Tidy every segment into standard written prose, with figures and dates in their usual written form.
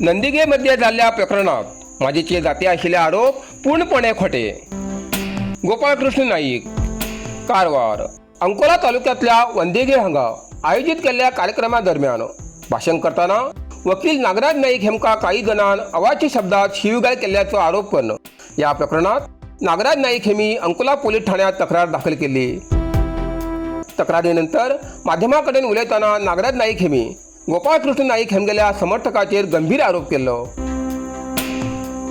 नंदिगेमध्ये झालेल्या प्रकरणात माझेचे जाती असलेले आरोप पूर्णपणे खोटे. गोपाळकृष्ण नाईक, कारवार. अंकोला तालुक्यातल्या वंदेगे हांगा आयोजित केलेल्या कार्यक्रमादरम्यान भाषण करताना वकील नागराज नाईक हेमका काही जणांन अवाच्य शब्दात शिवीगाळ केल्याचा आरोप करणं. या प्रकरणात नागराज नाईक हेमी अंकोला पोलीस ठाण्यात तक्रार दाखल केली. तक्रारीनंतर माध्यमांकडेन उलयताना नागराज नाईक हेमी गोपाळकृष्ण नाईक हेमगेल्या समर्थकाचेर गंभीर आरोप केलो.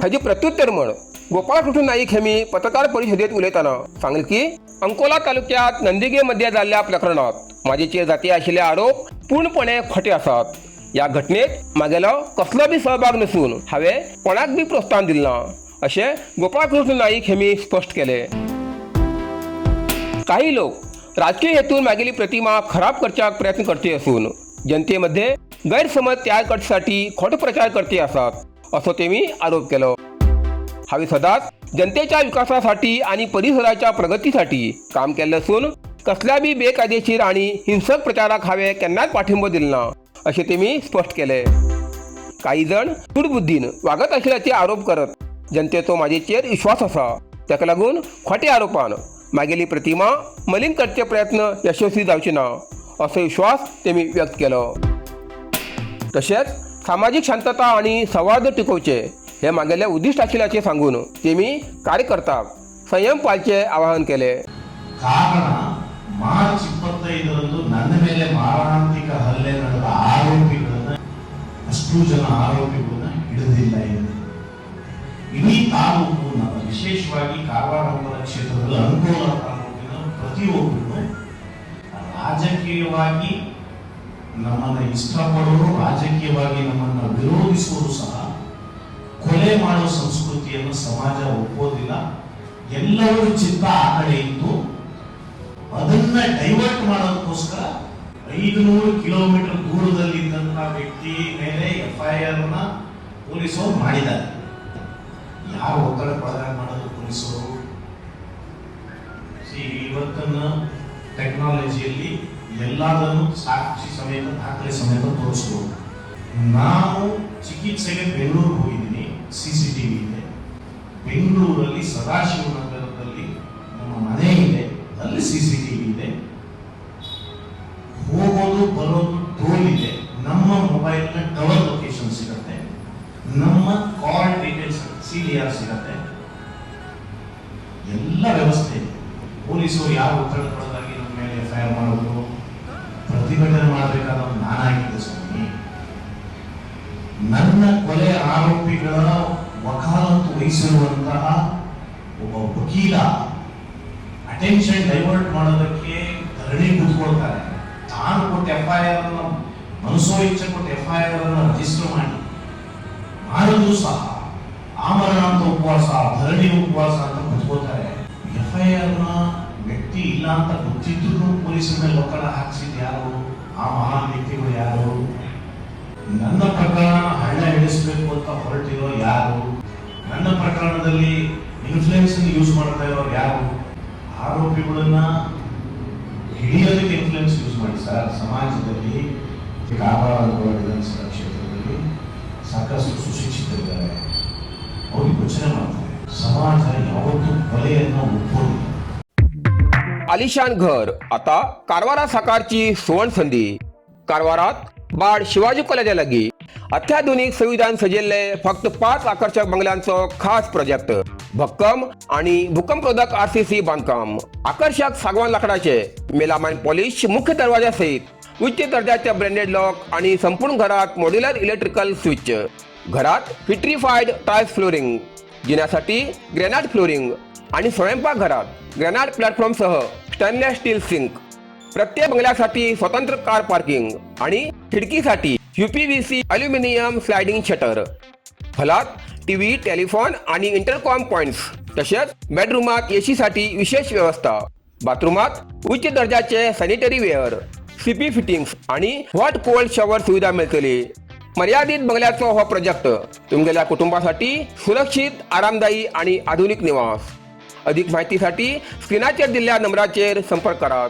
हाजी प्रत्युत्तर म्हण गोपाळकृष्ण नाईक हेमी पत्रकार परिषदेत उलयताना सांगले की अंकोला तालुक्यात नंदिगेमध्ये झालेल्या प्रकरणात माझेचे जाती आशिल्ले आरोप पूर्णपणे खोटे आसात. या घटनेत म्हागेलो कसलो बी सहभाग नसून हांवें कोणाक बी प्रोत्साहन दिलें ना अशें गोपाळकृष्ण नाईक हेमी स्पष्ट केले. काही लोक राजकीय हेतून मागेली प्रतिमा खराब करच्याक प्रयत्न करते असून जनतेमध्ये गैरसमज तयार करण्यासाठी खोटो प्रचार करते आसात असो तेमी आरोप केलो. हांवें सदांच जनतेच्या विकासासाठी आणि परिसराच्या प्रगतीसाठी काम केलें असून कसल्या बी बेकायदेशीर आणि हिंसक प्रचाराक हांवें केन्नाच पाठिंबो दिलो ना अशें तेमी स्पष्ट केले. काही जण सूडबुद्धीन वागत आशिल्ल्याचे आरोप करत जनतेचो म्हाजेचेर विश्वास आसा ताका लागून खोट्या आरोपान मागेली प्रतिमा मलीन करचे प्रयत्न यशस्वी जावचे ना असो विश्वास तेमी व्यक्त केलो. तशेंच सामाजीक शांतता आणि संवाद टिकोवचे हे मागेले उद्दिष्ट आशिल्ल्याचे सांगून तेमी कार्यकर्त्यांक संयम पाळचे आवाहन केले. ಕಾರಣ ಮಾರ್ಚ್ 25ರಂದು ನನ್ನ ಮೇಲೆ ಮಾರಣಾಂತಿಕ ಹಲ್ಲೆ ನಡೆದ ಆರೋಪಿಗಳನ್ನ ಅಷ್ಟು ಜನ ಆರೋಪಿಗಳನ್ನ ಹಿಡಿದಿಲ್ಲ. ಇಡೀ ತಾಲೂಕು ವಿಶೇಷವಾಗಿ ಕಾರವಾರ ಕ್ಷೇತ್ರದಲ್ಲಿ ಅಂಕೋಲ ತಾಲೂಕಿನ ಪ್ರತಿಯೊಬ್ಬರು ರಾಜಕೀಯವಾಗಿ ನಮ್ಮನ್ನು ಇಷ್ಟಪಡೋರು, ರಾಜಕೀಯವಾಗಿ ನಮ್ಮನ್ನು ವಿರೋಧಿಸುವುದು ಸಹ ಕೊಲೆ ಮಾಡೋ ಸಂಸ್ಕೃತಿಯನ್ನು ಸಮಾಜ ಒಪ್ಪೋದಿಲ್ಲ. ಎಲ್ಲರೂ ಚಿತ್ತ ಆ ಕಡೆ ಇದ್ದು ಅದನ್ನ ಡೈವರ್ಟ್ ಮಾಡೋದಕ್ಕೋಸ್ಕರ 500 ಕಿಲೋಮೀಟರ್ ದೂರದಲ್ಲಿ ಇದ್ದಂತಹ ವ್ಯಕ್ತಿ ಮೇಲೆ FIR ಪೊಲೀಸರು ಮಾಡಿದ್ದಾರೆ. ಯಾರು ಒತ್ತಡ ಪ್ರದಾನ ಮಾಡೋದು ಪೊಲೀಸರು? ಇವತ್ತಿನ ಟೆಕ್ನಾಲಜಿಯಲ್ಲಿ ಎಲ್ಲದನ್ನು ಸಾಕ್ಷಿ ಸಮೇತ ದಾಖಲೆ ಸಮೇತ ತೋರಿಸಬಹುದು. ನಾನು ಚಿಕಿತ್ಸೆಗೆ ಬೆಂಗಳೂರು ಹೋಗಿದ್ದೀನಿ. CCTV ಇದೆ ಬೆಂಗಳೂರಲ್ಲಿ, ಸದಾಶಿವನಗರದಲ್ಲಿ ನಮ್ಮ ಮನೆ ಇದೆ, ಅಲ್ಲಿ CCTV ಇದೆ. ಹೋಗೋದು ಬರೋದು ಟೋಲ್ ಇದೆ. ನಮ್ಮ ಮೊಬೈಲ್ನ ಟವರ್ ಲೊಕೇಶನ್ ಸಿಗುತ್ತೆ, ನಮ್ಮ ಕಾಲ್ ಡೀಟೇಲ್ಸ್ CDR ಸಿಗುತ್ತೆ, ಎಲ್ಲ ವ್ಯವಸ್ಥೆ ಇದೆ. ಪೊಲೀಸರು ಯಾರು ಒತ್ತಡ ಪಡೆದಾಗಿ ನಮ್ಮ ಮೇಲೆ FIR ಮಾಡೋದು, ಪ್ರತಿಭಟನೆ ಮಾಡಬೇಕಾದ ನಾನಾಗಿದ್ದೆ ಸ್ವಾಮಿ. ನನ್ನ ಕೊಲೆ ಆರೋಪಿಗಳ ವಕಾಲತ್ತು ವಹಿಸಿರುವಂತಹ ಒಬ್ಬ ವಕೀಲ ಅಟೆನ್ಷನ್ ಡೈವರ್ಟ್ ಮಾಡೋದಕ್ಕೆ ಧರಣಿ ಕೂತ್ಕೊಳ್ತಾರೆ. ತಾನು ಕೊಟ್ಟ FIR ಮನಸೋ ಇಚ್ಛೆ ಕೊಟ್ಟ FIR ರಿಜಿಸ್ಟರ್ ಮಾಡಿದ್ರು ಸಹ ಆಮರಣ ಅಂತ ಉಪವಾಸ, ಧರಣಿ ಉಪವಾಸ ಅಂತ ಕೂತ್ಕೊಳ್ತಾರೆ. FIR ವ್ಯಕ್ತಿ ಇಲ್ಲ ಅಂತ ಗೊತ್ತಿದ್ರು ಪೊಲೀಸರ ಮೇಲೆ ಒತ್ತಡ ಹಾಕಿಸಿದ್ ಯಾರು? ಆ ಮಹಾನ್ ವ್ಯಕ್ತಿಗಳು ಯಾರು? ನನ್ನ ಪ್ರಕರಣ ಹಳ್ಳ ಹಿಡಿಸಬೇಕು ಅಂತ ಹೊರಟಿರೋ ಯಾರು? ನನ್ನ ಪ್ರಕರಣದಲ್ಲಿ ಇನ್ಫ್ಲೂಯೆನ್ಸ್ ಯೂಸ್ ಮಾಡ್ತಾ ಇರೋರು ಯಾರು? ಆರೋಪಿಗಳನ್ನ ಹಿಡಿಯೋದಕ್ಕೆ ಇನ್ಫ್ಲೂಯೆನ್ಸ್ ಯೂಸ್ ಮಾಡಿ ಸರ್. ಸಮಾಜದಲ್ಲಿ ಕಾರವಾರ ವಿಧಾನಸಭಾ ಕ್ಷೇತ್ರದಲ್ಲಿ ಸಾಕಷ್ಟು ಸುಶಿಕ್ಷಿತರಿದ್ದಾರೆ, ಅವ್ರಿಗೆ ಯೋಚನೆ ಮಾಡ್ತಾರೆ. ಸಮಾಜ ಯಾವತ್ತೂ ಕೊಲೆಯನ್ನು ಒಪ್ಪೋದಿಲ್ಲ. आलिशान घर आता कारवारात साकारची सुवर्ण संधी. कारवारात बाळ शिवाजी कॉलेजा लागीं अत्याधुनिक सुविधान सजिल्ले फक्त 5 आकर्षक बंगल्यांचो खास प्रोजेक्ट. भक्कम आणि भूकंपरोधक RCC बांधकाम, आकर्षक सागवान लाकडाचे मेलामाइन पॉलिश मुख्य दरवाजा सहित उच्च दर्जाचे ब्रँडेड लॉक आणि संपूर्ण घरात मॉड्युलर इलेक्ट्रिकल स्विच. घरात विट्रिफाईड टाइल्स फ्लोरिंग, जिन्यासाठी ग्रेनाइट फ्लोरिंग आणि स्वयंपाकघरात ग्रेनाइट प्लॅटफॉर्मसह स्टेनलेस स्टील सिंक. प्रत्येक बंगल्यासाठी स्वतंत्र कार पार्किंग आणि खिडकीसाठी UPVC अल्युमिनियम स्लायडिंग शटर. हॉलात TV, टेलिफोन आणि इंटरकॉम पॉइंट्स. तसेच बेडरूमात AC साठी विशेष व्यवस्था. बाथरूमात उच्च दर्जाचे सॅनिटरी वेअर, CP फिटिंग्स आणि हॉट कोल्ड शॉवर सुविधा मिळतली. मर्यादित बंगल्याचो हो प्रोजेक्ट तुमगेल्या कुटुंबासाठी सुरक्षित, आरामदायी आणि आधुनिक निवास. अधिक माहितीसाठी स्क्रीनाचेर दिलेल्या नंबराचेर संपर्क करा.